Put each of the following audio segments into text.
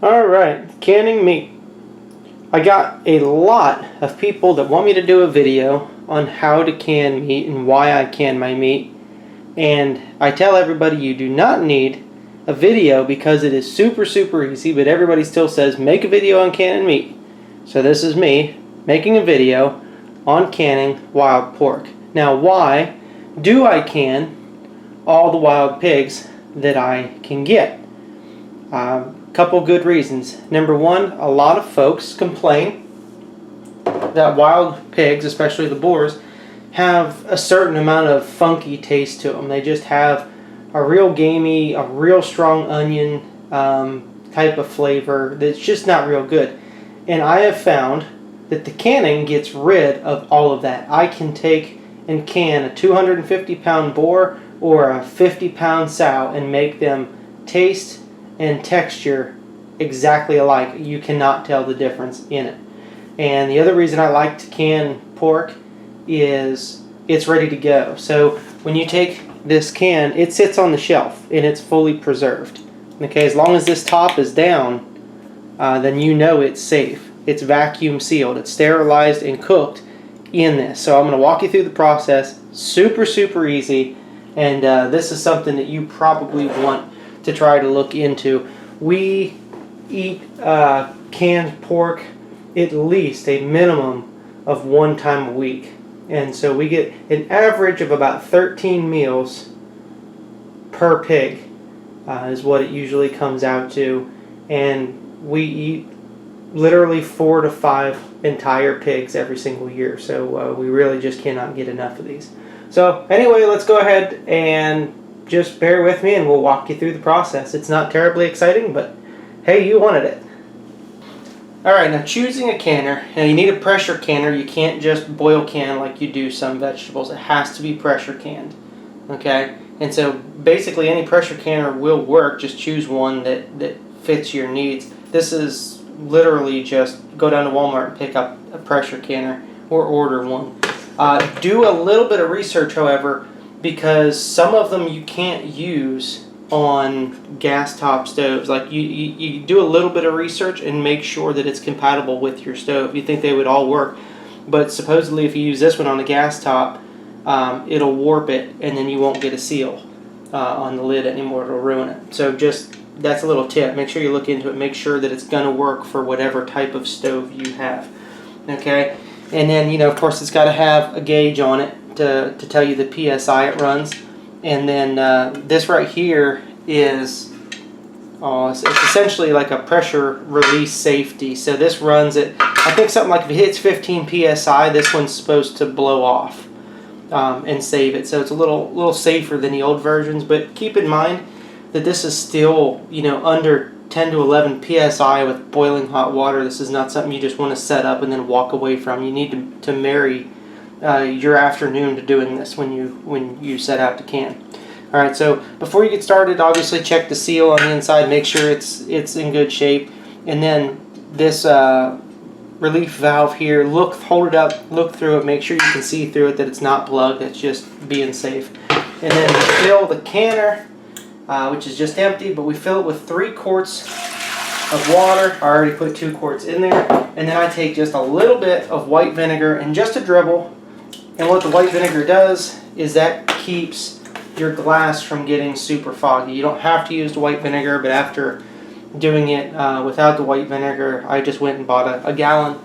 Alright, canning meat. I got a lot of people that want me to do a video on how to can meat and why I can my meat. And I tell everybody you do not need a video because it is super easy, but everybody still says make a video on canning meat. So this is me making a video on canning wild pork. Now why do I can all the wild pigs that I can get? Couple good reasons. Number one, a lot of folks complain that wild pigs, especially the boars, have a certain amount of funky taste to them. They just have a real gamey, a real strong onion type of flavor that's just not real good. And I have found that the canning gets rid of all of that. I can take and can a 250-pound boar or a 50-pound sow and make them taste and texture exactly alike. You cannot tell the difference in it. And the other reason I like to can pork is it's ready to go. So when you take this can, it sits on the shelf and it's fully preserved. Okay, as long as this top is down, then you know it's safe. It's vacuum sealed. It's sterilized and cooked in this. So I'm going to walk you through the process. Super easy. And this is something that you probably want to try to look into. We eat canned pork at least a minimum of 1 time a week. And so we get an average of about 13 meals per pig is what it usually comes out to. And we eat literally 4 to 5 entire pigs every single year. So we really just cannot get enough of these. So anyway, let's go ahead and just bear with me and we'll walk you through the process. It's not terribly exciting, but hey, you wanted it. Alright, now choosing a canner. Now you need a pressure canner. You can't just boil can like you do some vegetables. It has to be pressure canned. Okay? And so basically any pressure canner will work. Just choose one that fits your needs. This is literally just go down to Walmart and pick up a pressure canner or order one. Do a little bit of research, however, because some of them you can't use on gas top stoves. Like you do a little bit of research and make sure that it's compatible with your stove. You think they would all work, but supposedly if you use this one on a gas top, it'll warp it and then you won't get a seal on the lid anymore. It'll ruin it. So just that's a little tip. Make sure you look into it. Make sure that it's going to work for whatever type of stove you have. Okay, and then of course it's got to have a gauge on it to tell you the PSI it runs. And then this right here is it's essentially like a pressure release safety. So this runs at, I think something like if it hits 15 PSI, this one's supposed to blow off and save it. So it's a little safer than the old versions. But keep in mind that this is still under 10 to 11 PSI with boiling hot water. This is not something you just want to set up and then walk away from. You need to marry your afternoon to doing this when you set out to can. Alright, so before you get started, obviously check the seal on the inside, make sure it's in good shape. And then this relief valve here, hold it up, look through it, make sure you can see through it that it's not plugged, it's just being safe. And then fill the canner, which is just empty, but we fill it with 3 quarts of water. I already put 2 quarts in there. And then I take just a little bit of white vinegar and just a dribble. And what the white vinegar does is that keeps your glass from getting super foggy. You don't have to use the white vinegar, but after doing it without the white vinegar, I just went and bought a gallon,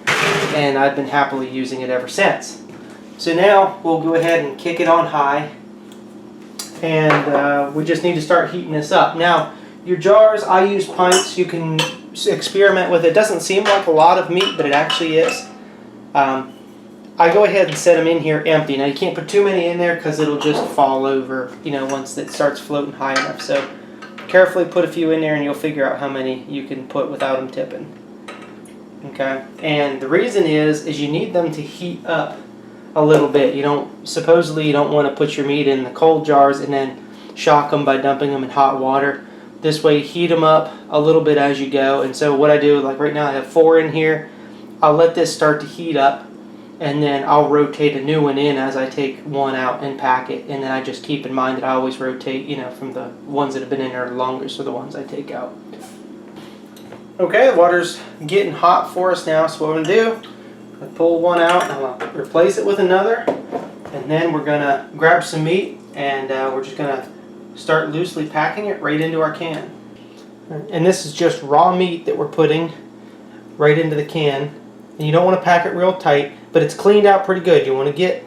and I've been happily using it ever since. So now we'll go ahead and kick it on high, and we just need to start heating this up. Now, your jars, I use pints. You can experiment with it. It doesn't seem like a lot of meat, but it actually is. I go ahead and set them in here empty. Now you can't put too many in there because it'll just fall over, once it starts floating high enough. So carefully put a few in there and you'll figure out how many you can put without them tipping. Okay? And the reason is you need them to heat up a little bit. Supposedly you don't want to put your meat in the cold jars and then shock them by dumping them in hot water. This way heat them up a little bit as you go. And so what I do, like right now I have 4 in here. I'll let this start to heat up, and then I'll rotate a new one in as I take one out and pack it. And then I just keep in mind that I always rotate, from the ones that have been in there the longest or the ones I take out. Okay, the water's getting hot for us now, so what I'm going to do, I pull one out and I'll replace it with another, and then we're going to grab some meat and we're just going to start loosely packing it right into our can. And this is just raw meat that we're putting right into the can, and you don't want to pack it real tight, but it's cleaned out pretty good. You want to get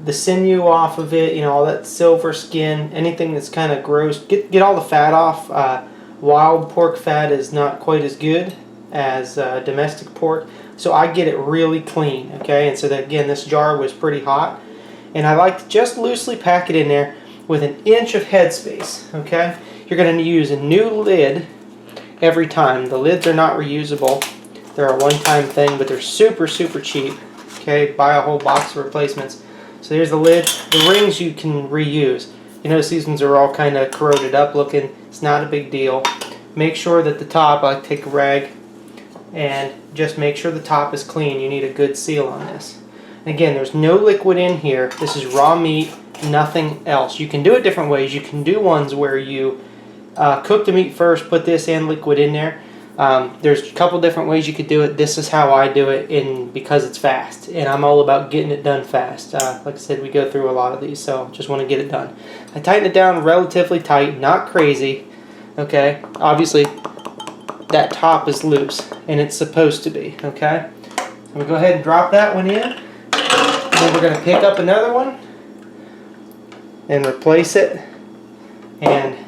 the sinew off of it, you know, all that silver skin, anything that's kind of gross, get all the fat off. Wild pork fat is not quite as good as domestic pork, so I get it really clean, okay? And so that, again, this jar was pretty hot, and I like to just loosely pack it in there with an inch of headspace, okay? You're going to use a new lid every time. The lids are not reusable. They're a one-time thing, but they're super, super cheap, okay? Buy a whole box of replacements. So here's the lid. The rings you can reuse. You notice these ones are all kind of corroded up looking. It's not a big deal. Make sure that the top, I take a rag and just make sure the top is clean. You need a good seal on this. And again, there's no liquid in here. This is raw meat, nothing else. You can do it different ways. You can do ones where you cook the meat first, put this and liquid in there. There's a couple different ways you could do it. This is how I do it because it's fast, and I'm all about getting it done fast. Like I said, we go through a lot of these, so just want to get it done. I tighten it down relatively tight, not crazy, okay? Obviously, that top is loose, and it's supposed to be, okay? So we'll go ahead and drop that one in, and then we're going to pick up another one and replace it, and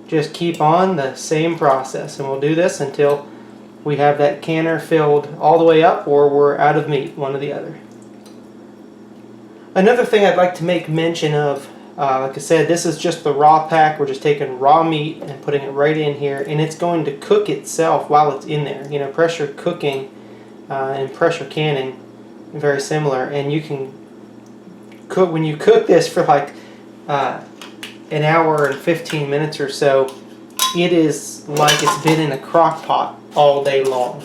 just keep on the same process, and we'll do this until we have that canner filled all the way up or we're out of meat, one or the other. Another thing I'd like to make mention of, like I said, this is just the raw pack. We're just taking raw meat and putting it right in here, and it's going to cook itself while it's in there. You know, pressure cooking and pressure canning, very similar, and you can cook, when you cook this for like an hour and 15 minutes or so, it is like it's been in a crock pot all day long.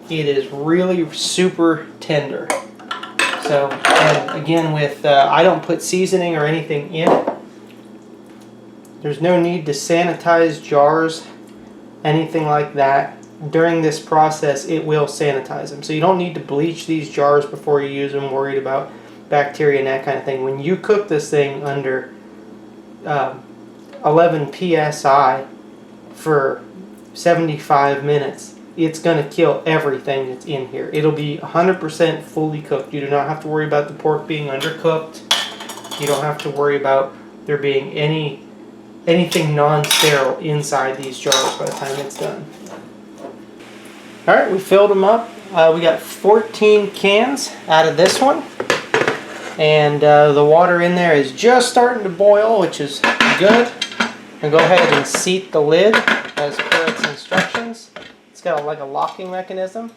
It is really super tender. So, and again, with I don't put seasoning or anything in it. There's no need to sanitize jars, anything like that. During this process, it will sanitize them. So you don't need to bleach these jars before you use them, worried about bacteria and that kind of thing. When you cook this thing under 11 psi for 75 minutes, it's going to kill everything that's in here. It'll be 100% fully cooked. You do not have to worry about the pork being undercooked. You don't have to worry about there being anything non-sterile inside these jars by the time it's done. Alright, we filled them up. We got 14 cans out of this one. And the water in there is just starting to boil, which is good. And go ahead and seat the lid as per its instructions. It's got like a locking mechanism.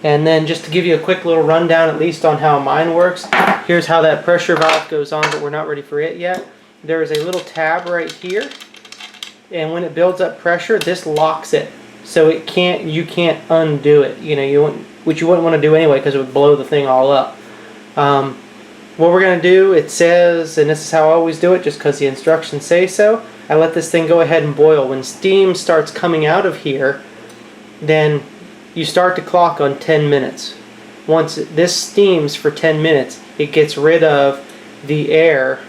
And then just to give you a quick little rundown, at least on how mine works, here's how that pressure valve goes on, but we're not ready for it yet. There is a little tab right here, and when it builds up pressure, this locks it. So you can't undo it. You know, which you wouldn't want to do anyway, because it would blow the thing all up. What we're going to do, it says, and this is how I always do it, just because the instructions say so, I let this thing go ahead and boil. When steam starts coming out of here, then you start to clock on 10 minutes. Once this steams for 10 minutes, it gets rid of the air,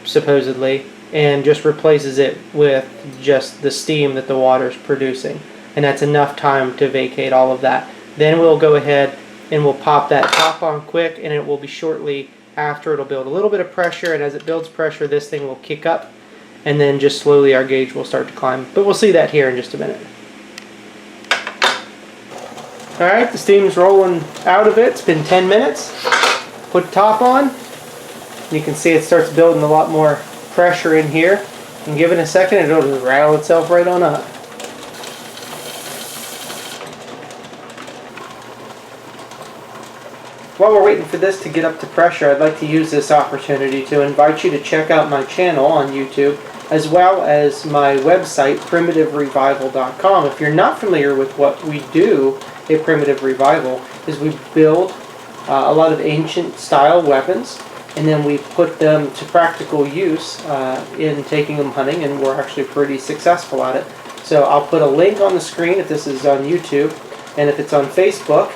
supposedly, and just replaces it with just the steam that the water is producing. And that's enough time to vacate all of that. Then we'll go ahead and we'll pop that top on quick, and it will be shortly after. It'll build a little bit of pressure, and as it builds pressure, this thing will kick up, and then just slowly our gauge will start to climb. But we'll see that here in just a minute. Alright, the steam's rolling out of it. It's been 10 minutes. Put the top on. You can see it starts building a lot more pressure in here. And give it a second, and it'll just rattle itself right on up. While we're waiting for this to get up to pressure, I'd like to use this opportunity to invite you to check out my channel on YouTube, as well as my website, primitiverevival.com. If you're not familiar with what we do at Primitive Revival, is we build a lot of ancient style weapons, and then we put them to practical use in taking them hunting, and we're actually pretty successful at it. So So I'll put a link on the screen if this is on YouTube, and if it's on Facebook,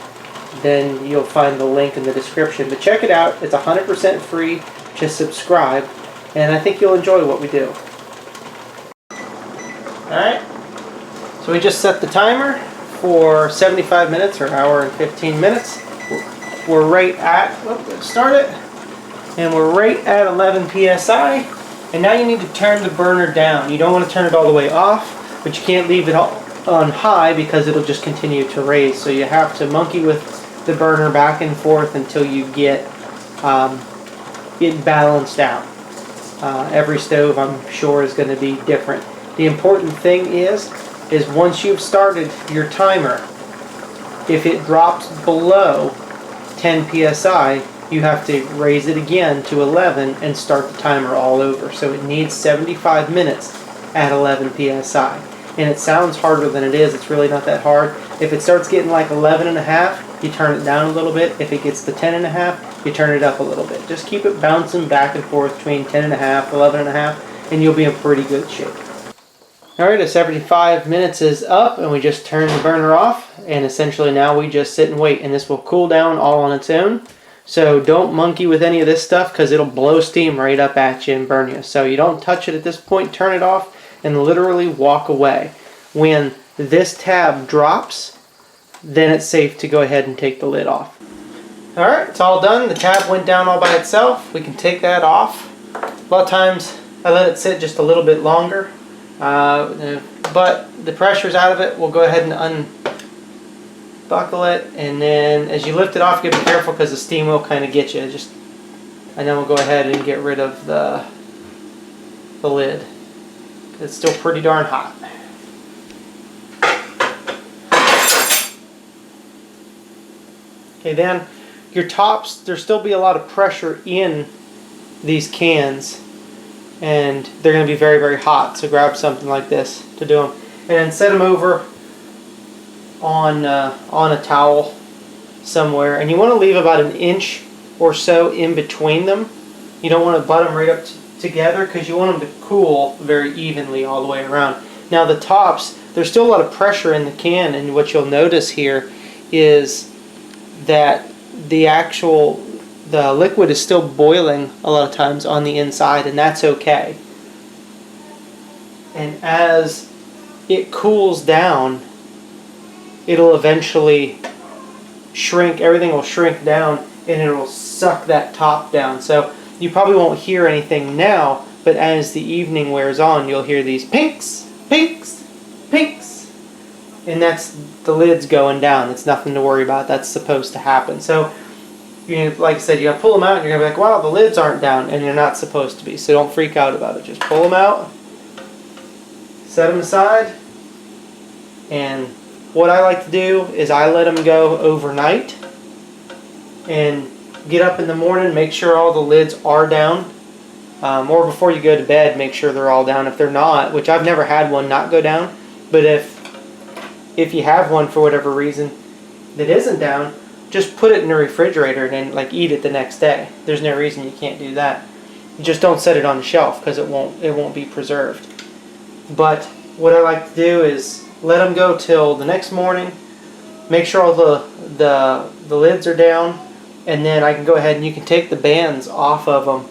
then you'll find the link in the description. But check it out. It's 100% free. Just subscribe, and I think you'll enjoy what we do. Alright, so we just set the timer for 75 minutes or hour and 15 minutes. We're right at, let's start it, and we're right at 11 psi. And now you need to turn the burner down. You don't want to turn it all the way off, but you can't leave it on high because it'll just continue to raise. So you have to monkey with the burner back and forth until you get it balanced out. Every stove, I'm sure, is going to be different. The important thing is once you've started your timer, if it drops below 10 psi, you have to raise it again to 11 and start the timer all over. So it needs 75 minutes at 11 psi. And it sounds harder than it is. It's really not that hard. If it starts getting like 11 and a half, you turn it down a little bit. If it gets to 10 and a half, you turn it up a little bit. Just keep it bouncing back and forth between 10 and a half, 11 and a half, and you'll be in pretty good shape. Alright, the 75 minutes is up, and we just turn the burner off, and essentially now we just sit and wait, and this will cool down all on its own. So don't monkey with any of this stuff because it'll blow steam right up at you and burn you. So you don't touch it at this point, turn it off, and literally walk away. When this tab drops, then it's safe to go ahead and take the lid off. Alright, it's all done. The tab went down all by itself. We can take that off. A lot of times I let it sit just a little bit longer. But the pressure's out of it. We'll go ahead and unbuckle it, and then as you lift it off, you gotta be careful because the steam will kind of get you. And then we'll go ahead and get rid of the lid. It's still pretty darn hot. Okay, then your tops, there'll still be a lot of pressure in these cans, and they're going to be very, very hot. So grab something like this to do them, and then set them over on a towel somewhere. And you want to leave about an inch or so in between them. You don't want to butt them right up together because you want them to cool very evenly all the way around. Now the tops, there's still a lot of pressure in the can, and what you'll notice here is that the liquid is still boiling a lot of times on the inside, and that's okay. And as it cools down, it'll eventually shrink, everything will shrink down, and it'll suck that top down. So you probably won't hear anything now, but as the evening wears on, you'll hear these pinks, pinks, pinks. And that's the lid's going down. It's nothing to worry about. That's supposed to happen. So, like I said, you gotta pull them out, and you're gonna be like, wow, the lids aren't down, and they're not supposed to be. So don't freak out about it. Just pull them out, set them aside, and what I like to do is I let them go overnight, and get up in the morning, make sure all the lids are down, or before you go to bed, make sure they're all down. If they're not, which I've never had one not go down, but if you have one for whatever reason that isn't down, just put it in the refrigerator and then eat it the next day. There's no reason you can't do that. You just don't set it on the shelf because it won't be preserved. But what I like to do is let them go till the next morning, make sure all the lids are down, and then I can go ahead and you can take the bands off of them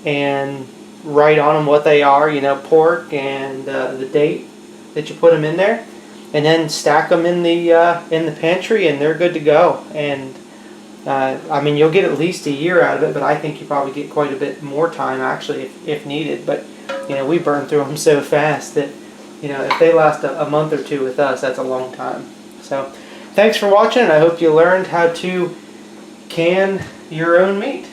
and write on them what they are, pork and the date that you put them in there, and then stack them in the pantry, and they're good to go. And I mean, you'll get at least a year out of it, but I think you probably get quite a bit more time actually if needed. But we burn through them so fast that if they last a month or two with us, that's a long time. So thanks for watching, and I hope you learned how to can your own meat.